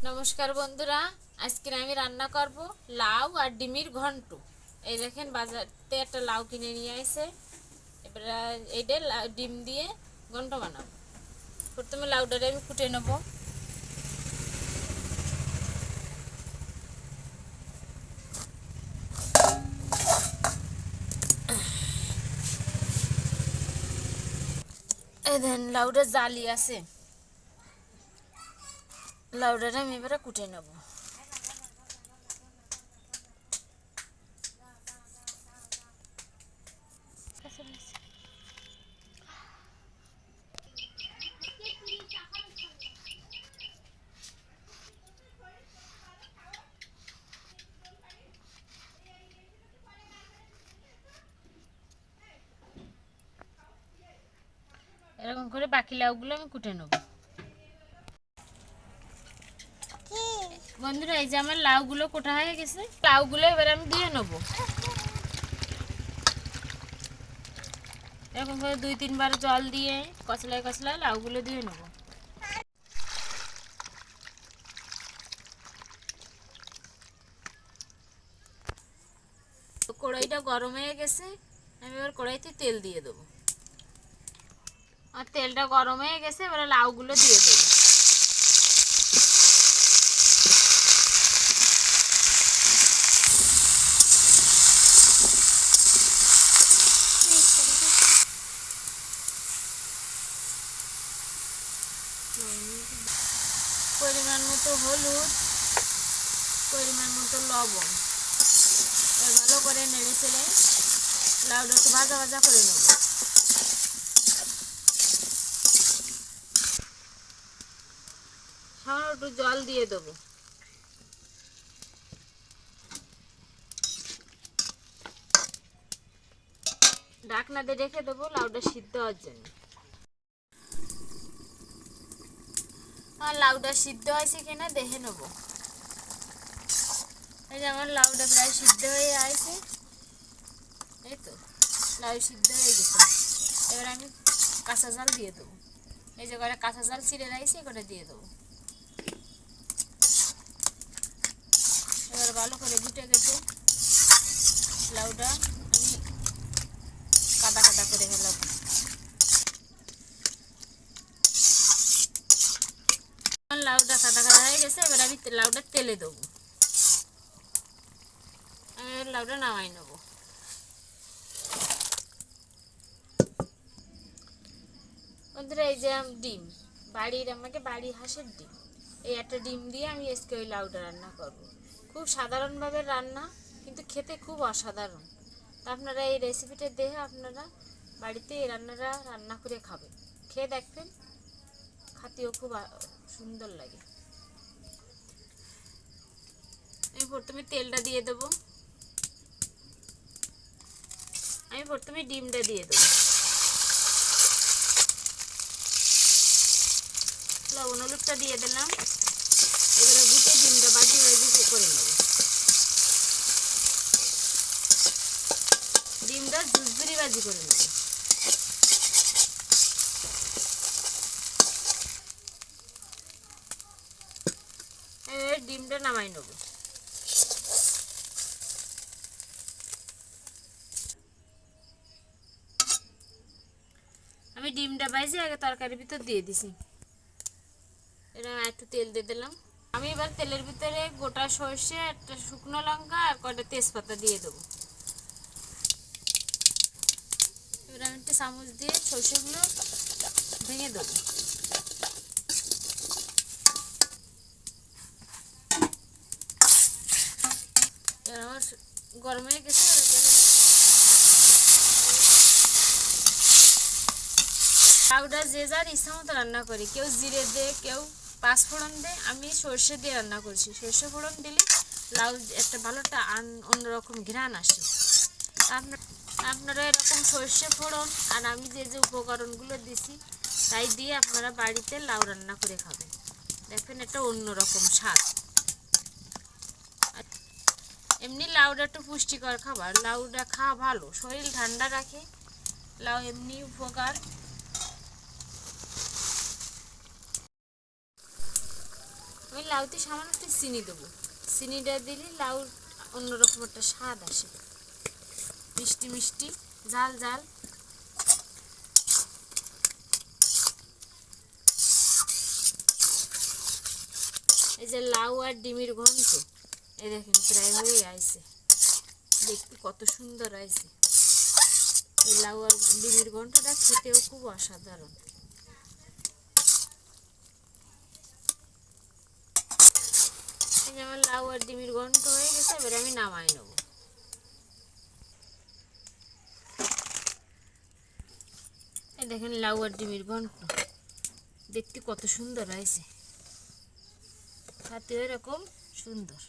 নমস্কার বন্ধুরা, আজকে আমি রান্না করব লাউ আর ডিমের ঘন্ট। এই দেখেন বাজারতে একটা লাউ কিনে নিয়ে আসে। এবার এইটা ডিম দিয়ে ঘন্ট বানাবো। প্রথমে লাউটারে আমি কুটে নেব। এই দেখেন লাউটা জালি আছে, লাউটারে আমি এবারে কুটে নেব। এরকম করে বাকি লাউগুলো আমি কুটে নেব। বন্ধুরা, এই যে আমার লাউগুলো কোটা হয়ে গেছে, লাউগুলো এবার আমি দিয়ে নেব। এরকম করে 2-3 বার জল দিয়ে কচলায় কচলায় লাউগুলো দিয়ে নেব। কড়াইটা গরম হয়ে গেছে, আমি এবার কড়াইতে তেল দিয়ে দেবো। আর তেলটা গরম হয়ে গেছে, এবার লাউগুলো দিয়ে দেবো। পরিমাণ মতো হলুদ, পরিমাণ মতো লবণ, ভালো করে নেড়ে চেড়ে লাউটা একটু ভাজা ভাজা করে নেব। সামান্য একটু জল দিয়ে দেবো। ঢাকনা দিয়ে রেখে দেবো লাউটা সিদ্ধ হওয়ার জন্য। আর লাউটা সিদ্ধ হয়েছে কিনা দেখে নেবো। এই যে আমার লাউটা প্রায় সিদ্ধ হয়ে আসছে, এই তো লাউ সিদ্ধ হয়ে গেছে। এবার আমি কাঁচা জাল দিয়ে দেবো। এই যে করে কাঁচা জাল ছিঁড়ে রাখছি, করে দিয়ে দেবো। এবার ভালো করে গুটে কেটে লাউটা আমি কাদা কাদা করে ফেলাবো। লাউটা কাদা কাদা হয়ে গেছে, এবার আমি লাউটা তেলে দেবো। আমি লাউটা নামাই নেবো। বন্ধুরা, এই যে ডিম, আমাকে বাড়ির হাঁসের ডিম, এই একটা ডিম দিয়ে আমি আজকে ওই লাউটা রান্না করব। খুব সাধারণভাবে রান্না, কিন্তু খেতে খুব অসাধারণ। তা আপনারা এই রেসিপিটা দেখে আপনারা বাড়িতে এই রান্নাটা রান্না করে খাবেন, খেয়ে দেখবেন, খাতেও খুব সুন্দর লাগে। আমি প্রথমে তেলটা দিয়ে দেবো। আমি প্রথমে ডিমটা দিয়ে দেবো, লবণ হলুদটা দিয়ে দিলাম। এবারে গুটে ডিমটা বাজি বাজি করে নেব। ডিমটা ঝুরঝুরি বাজি করে নেব। এবার ডিমটা নামাই নেব। আমি ডিমটা বাইজে আগে তরকারির ভিতর দিয়ে দিছি। এটা একটু তেল দিয়ে দিলাম। আমি এবার তেলের ভিতরে গোটা সর্ষে, একটা শুকনো লঙ্কা আর কয়টা তেজপাতা দিয়ে দেবো। এবার আমি একটা চামচ দিয়ে সর্ষেগুলো ভেঙে দেবো। এবার আমার গরম হয়ে গেছে। লাউটা যে যার ইচ্ছা মতো রান্না করি, কেউ জিরে দেয়, কেউ পাঁচফোড়ন দেয়। আমি সর্ষে দিয়ে রান্না করছি। সর্ষে ফোড়ন দিলে লাউ একটা ভালো একটা অন্যরকম ঘ্রাণ আসে। আপনারা এরকম সর্ষে ফোড়ন আর আমি যে যে উপকরণগুলো দিছি তাই দিয়ে আপনারা বাড়িতে লাউ রান্না করে খাবেন, দেখবেন একটা অন্যরকম স্বাদ। এমনি লাউটা একটু পুষ্টিকর খাবার, লাউটা খাওয়া ভালো, শরীর ঠান্ডা রাখে। লাউ এমনি উপকার। আমি লাউতে সামান্য একটু চিনি দেবো। চিনিটা দিলে লাউ অন্যরকম একটা স্বাদ আসে, মিষ্টি মিষ্টি, ঝাল ঝাল। এই যে লাউ আর ডিমের ঘন্ট, এই দেখেন প্রায় হয়ে আইছে, দেখতে কত সুন্দর আইছে। এই লাউ আর ডিমের ঘন্টটা খেতেও খুব অসাধারণ। এই যে আমার লাউ আর ডিমের ঘন্ট হয়ে গেছে, এবার আমি নামাই নেব। এই দেখেন লাউ আর ডিমের ঘন্ট দেখতে কত সুন্দর হয়েছে, খেতে এরকম সুন্দর।